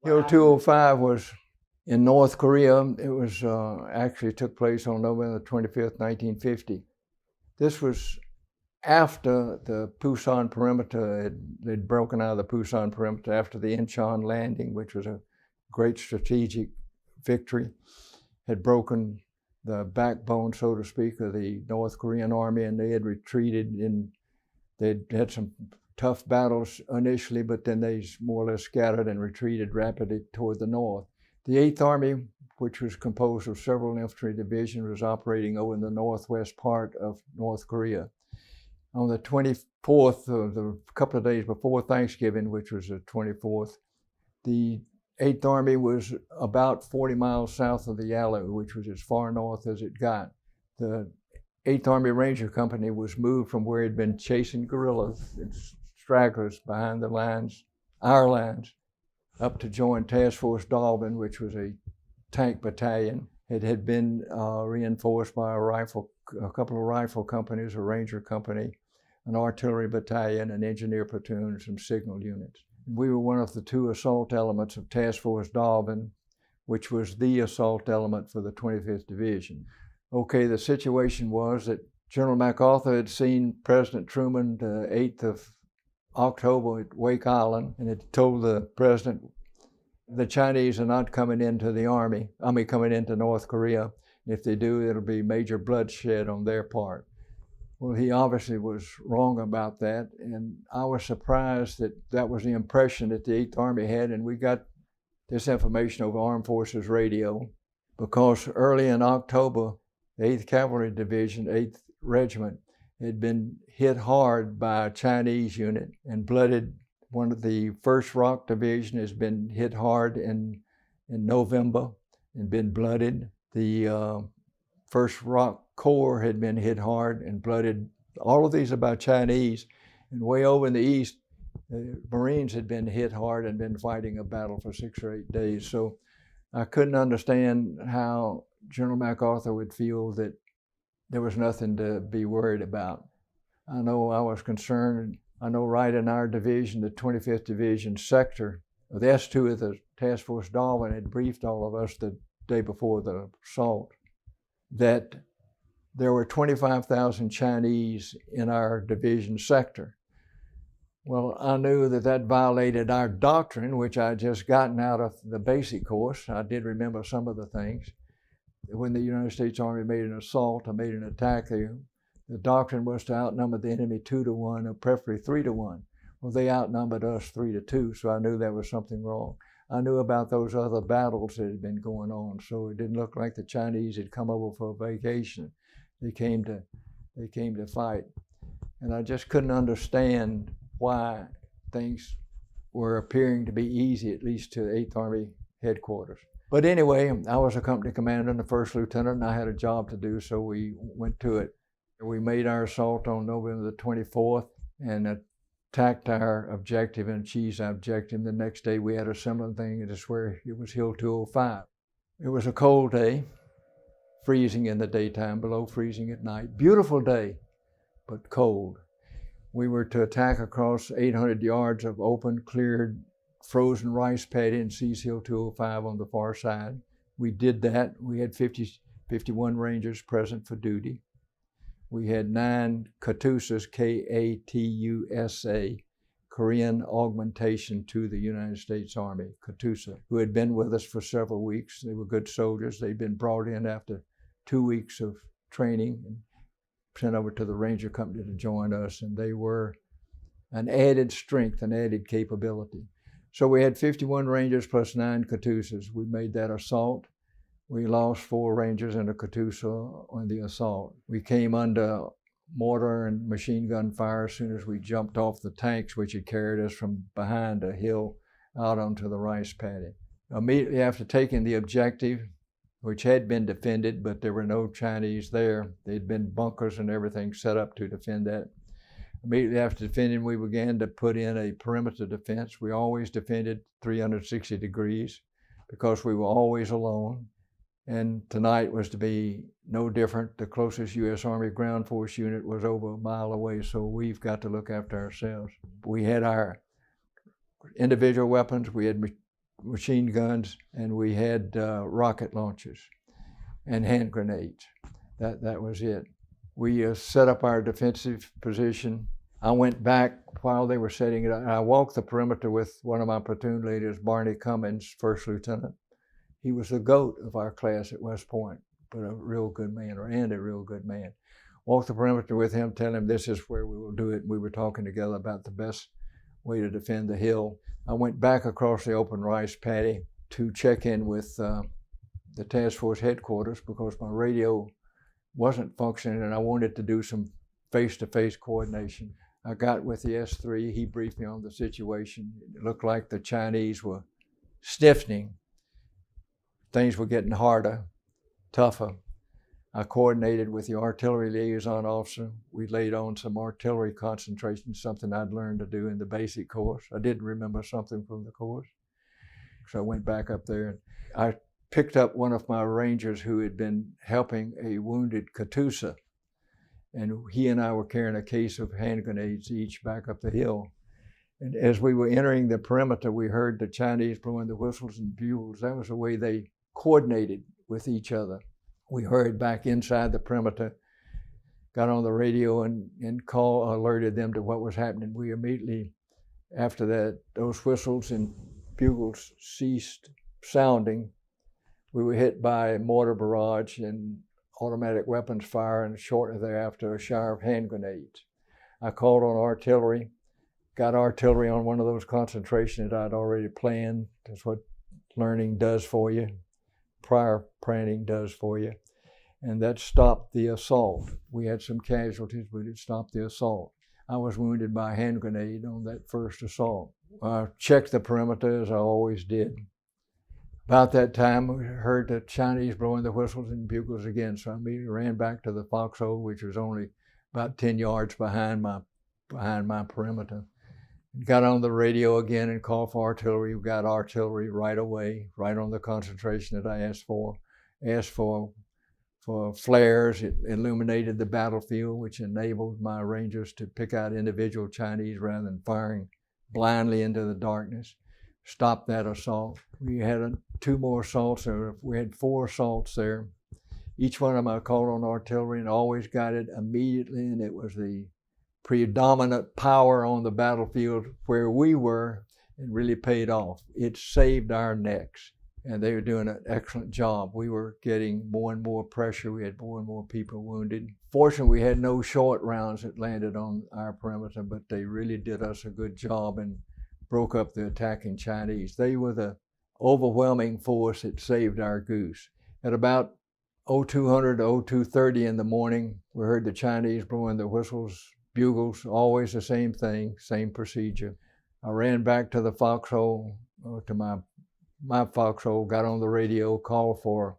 Hill 205 was in North Korea. It was actually took place on November 25th, 1950. This was after the Pusan perimeter they'd broken out of the Pusan perimeter after the Incheon landing, which was a great strategic victory, had broken the backbone, so to speak, of the North Korean army, and they had retreated. They'd had some tough battles initially, but then they more or less scattered and retreated rapidly toward the north. The 8th Army, which was composed of several infantry divisions, was operating over in the northwest part of North Korea. On the 24th, the couple of days before Thanksgiving, which was the 24th, the 8th Army was about 40 miles south of the Yalu, which was as far north as it got. The 8th Army Ranger Company was moved from where it had been chasing guerrillas and stragglers behind the lines, our lines, up to join Task Force Dalvin, which was a tank battalion. It had been reinforced by a couple of rifle companies, a ranger company, an artillery battalion, an engineer platoon, and some signal units. We were one of the 2 assault elements of Task Force Dalvin, which was the assault element for the 25th Division. Okay, the situation was that General MacArthur had seen President Truman the 8th of October at Wake Island, and had told the president, the Chinese are not coming into the army, coming into North Korea. If they do, it'll be major bloodshed on their part. Well, he obviously was wrong about that, and I was surprised that that was the impression that the 8th Army had, and we got this information over Armed Forces radio, because early in October, the 8th Cavalry Division, 8th Regiment, had been hit hard by a Chinese unit and blooded. One of the 1st Rock Division has been hit hard in November and been blooded. The 1st Rock Corps had been hit hard and blooded. All of these are by Chinese. And way over in the east, the Marines had been hit hard and been fighting a battle for 6 or 8 days. So I couldn't understand how General MacArthur would feel that there was nothing to be worried about. I know I was concerned. I know right in our division, the 25th Division sector, the S2 of the Task Force Dalvin had briefed all of us the day before the assault that there were 25,000 Chinese in our division sector. Well, I knew that that violated our doctrine, which I had just gotten out of the basic course. I did remember some of the things. When the United States Army made an assault or made an attack, the doctrine was to outnumber the enemy 2 to 1 or preferably 3 to 1. Well, they outnumbered us 3 to 2, so I knew there was something wrong. I knew about those other battles that had been going on, so it didn't look like the Chinese had come over for a vacation. They came to fight. And I just couldn't understand why things were appearing to be easy, at least to the 8th Army headquarters. But anyway, I was a company commander and a 1st lieutenant, and I had a job to do, so we went to it. We made our assault on November the 24th and attacked our objective and achieved our objective. The next day we had a similar thing, and it's where it was Hill 205. It was a cold day, freezing in the daytime, below freezing at night. Beautiful day, but cold. We were to attack across 800 yards of open, cleared, frozen rice paddy and seize Hill 205 on the far side. We did that. We had 51 Rangers present for duty. We had 9 Katusas, K-A-T-U-S-A, Korean augmentation to the United States Army, Katusa, who had been with us for several weeks. They were good soldiers. They'd been brought in after 2 weeks of training and sent over to the Ranger Company to join us, and they were an added strength, an added capability. So we had 51 Rangers plus 9 Katusas. We made that assault. We lost 4 Rangers and a Katusa on the assault. We came under mortar and machine gun fire as soon as we jumped off the tanks, which had carried us from behind a hill out onto the rice paddy. Immediately after taking the objective, which had been defended, but there were no Chinese there. There'd been bunkers and everything set up to defend that. Immediately after defending, we began to put in a perimeter defense. We always defended 360 degrees because we were always alone. And tonight was to be no different. The closest U.S. Army ground force unit was over a mile away, so we've got to look after ourselves. We had our individual weapons. We had machine guns, and we had rocket launchers and hand grenades. That was it. We set up our defensive position. I went back while they were setting it up. I walked the perimeter with one of my platoon leaders, Barney Cummins, first lieutenant. He was the GOAT of our class at West Point, but a real good man, and a real good man. Walked the perimeter with him, telling him this is where we will do it. We were talking together about the best way to defend the hill. I went back across the open rice paddy to check in with the task force headquarters because my radio wasn't functioning and I wanted to do some face-to-face coordination. I got with the S3, he briefed me on the situation. It looked like the Chinese were stiffening. Things were getting harder, tougher. I coordinated with the artillery liaison officer. We laid on some artillery concentration, something I'd learned to do in the basic course. I didn't remember something from the course. So I went back up there and I picked up one of my rangers who had been helping a wounded Katusha. And he and I were carrying a case of hand grenades each back up the hill. And as we were entering the perimeter, we heard the Chinese blowing the whistles and bugles. That was the way they coordinated with each other. We hurried back inside the perimeter, got on the radio and alerted them to what was happening. We immediately, after that, those whistles and bugles ceased sounding. We were hit by a mortar barrage and automatic weapons fire, and shortly thereafter, a shower of hand grenades. I called on artillery, got artillery on one of those concentrations that I'd already planned. That's what learning does for you. Prior planning does for you, and that stopped the assault. We had some casualties, but it stopped the assault. I was wounded by a hand grenade on that first assault. I checked the perimeter as I always did. About that time, we heard the Chinese blowing the whistles and bugles again, so I immediately ran back to the foxhole, which was only about 10 yards behind my perimeter. Got on the radio again and called for artillery. We got artillery right away, right on the concentration that I asked for. Asked for flares. It illuminated the battlefield, which enabled my rangers to pick out individual Chinese rather than firing blindly into the darkness. Stopped that assault. We had 2 more assaults. We had 4 assaults there. Each one of them I called on artillery and always got it immediately, and it was the predominant power on the battlefield where we were, and really paid off. It saved our necks, and they were doing an excellent job. We were getting more and more pressure. We had more and more people wounded. Fortunately, we had no short rounds that landed on our perimeter, but they really did us a good job and broke up the attacking Chinese. They were the overwhelming force that saved our goose. At about 0200 to 0230 in the morning, we heard the Chinese blowing the whistles, bugles, always the same thing, same procedure. I ran back to the foxhole, to my foxhole, got on the radio, called for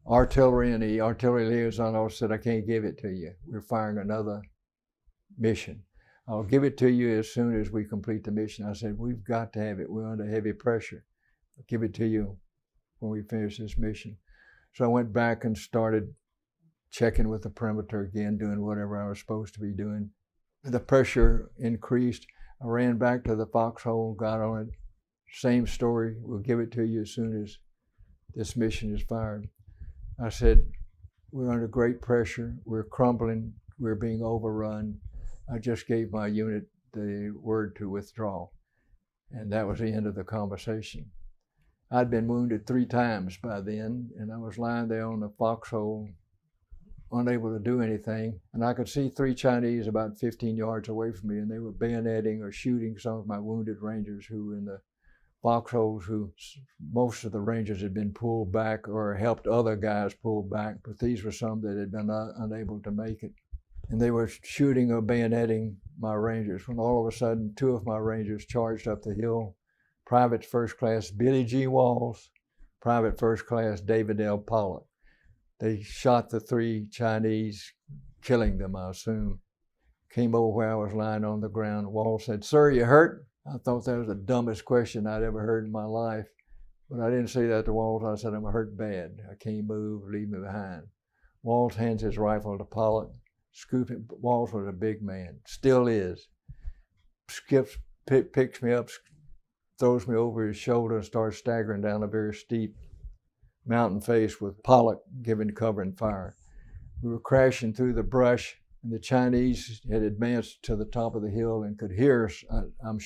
artillery, and the artillery liaison officer said, I can't give it to you. We're firing another mission. I'll give it to you as soon as we complete the mission. I said, we've got to have it. We're under heavy pressure. I'll give it to you when we finish this mission. So I went back and started checking with the perimeter again, doing whatever I was supposed to be doing. The pressure increased. I ran back to the foxhole, got on it. Same story. We'll give it to you as soon as this mission is fired. I said, we're under great pressure. We're crumbling. We're being overrun. I just gave my unit the word to withdraw. And that was the end of the conversation. I'd been wounded 3 times by then, and I was lying there on the foxhole, unable to do anything. And I could see 3 Chinese about 15 yards away from me, and they were bayoneting or shooting some of my wounded rangers who were in the foxholes, who most of the rangers had been pulled back or helped other guys pull back, but these were some that had been unable to make it. And they were shooting or bayoneting my rangers when all of a sudden 2 of my rangers charged up the hill. Private First Class Billy G. Walls, Private First Class David L. Pollock. They shot the 3 Chinese, killing them, I assume. Came over where I was lying on the ground. Walls said, "Sir, you hurt?" I thought that was the dumbest question I'd ever heard in my life. But I didn't say that to Walls. I said, "I'm hurt bad. I can't move. Leave me behind." Walls hands his rifle to Pollock. Scooping. Walls was a big man, still is. Skips, picks me up, throws me over his shoulder and starts staggering down a very steep mountain face with Puckett giving cover and fire. We were crashing through the brush, and the Chinese had advanced to the top of the hill and could hear us. I'm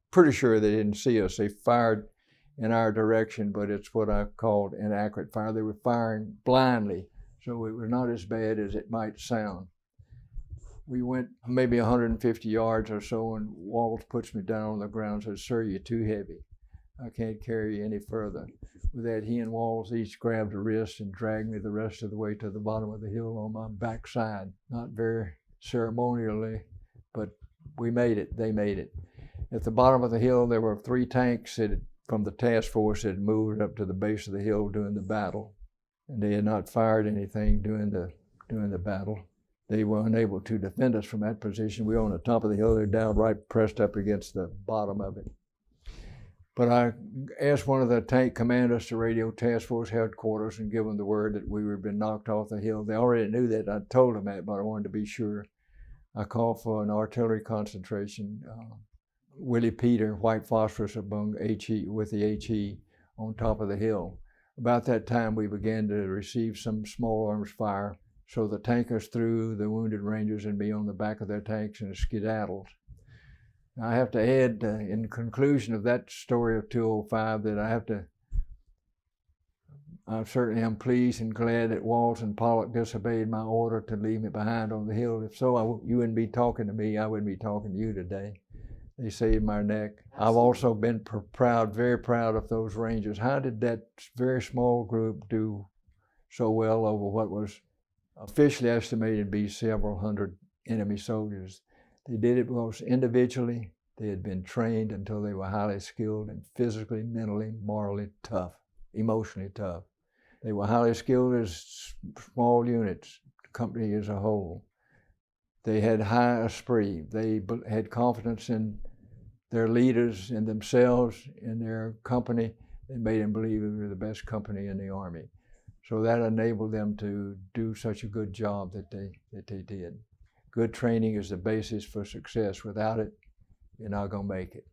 pretty sure they didn't see us. They fired in our direction, but it's what I called inaccurate fire. They were firing blindly, so it was not as bad as it might sound. We went maybe 150 yards or so, and Walls puts me down on the ground and says, "Sir, you're too heavy. I can't carry you any further." With that, he and Walls each grabbed a wrist and dragged me the rest of the way to the bottom of the hill on my backside. Not very ceremonially, but we made it. They made it. At the bottom of the hill, there were 3 tanks from the task force that had moved up to the base of the hill during the battle, and they had not fired anything during the battle. They were unable to defend us from that position. We were on the top of the hill, they're down right pressed up against the bottom of it. But I asked one of the tank commanders to radio task force headquarters and give them the word that we were been knocked off the hill. They already knew that. I told them that, but I wanted to be sure. I called for an artillery concentration. Willie Peter, white phosphorus among HE, with the HE on top of the hill. About that time, we began to receive some small arms fire, so the tankers threw the wounded Rangers and me on the back of their tanks and skedaddled. Now, I have to add, in conclusion of that story of 205, that I certainly am pleased and glad that Walls and Puckett disobeyed my order to leave me behind on the hill. If so, you wouldn't be talking to me. I wouldn't be talking to you today. They saved my neck. Absolutely. I've also been proud, very proud of those Rangers. How did that very small group do so well over what was officially estimated to be several hundred enemy soldiers? They did it because individually they had been trained until they were highly skilled and physically, mentally, morally tough, emotionally tough. They were highly skilled as small units, the company as a whole. They had high esprit. They had confidence in their leaders, in themselves, in their company. It made them believe we were the best company in the Army. So that enabled them to do such a good job that they did. Good training is the basis for success. Without it, you're not going to make it.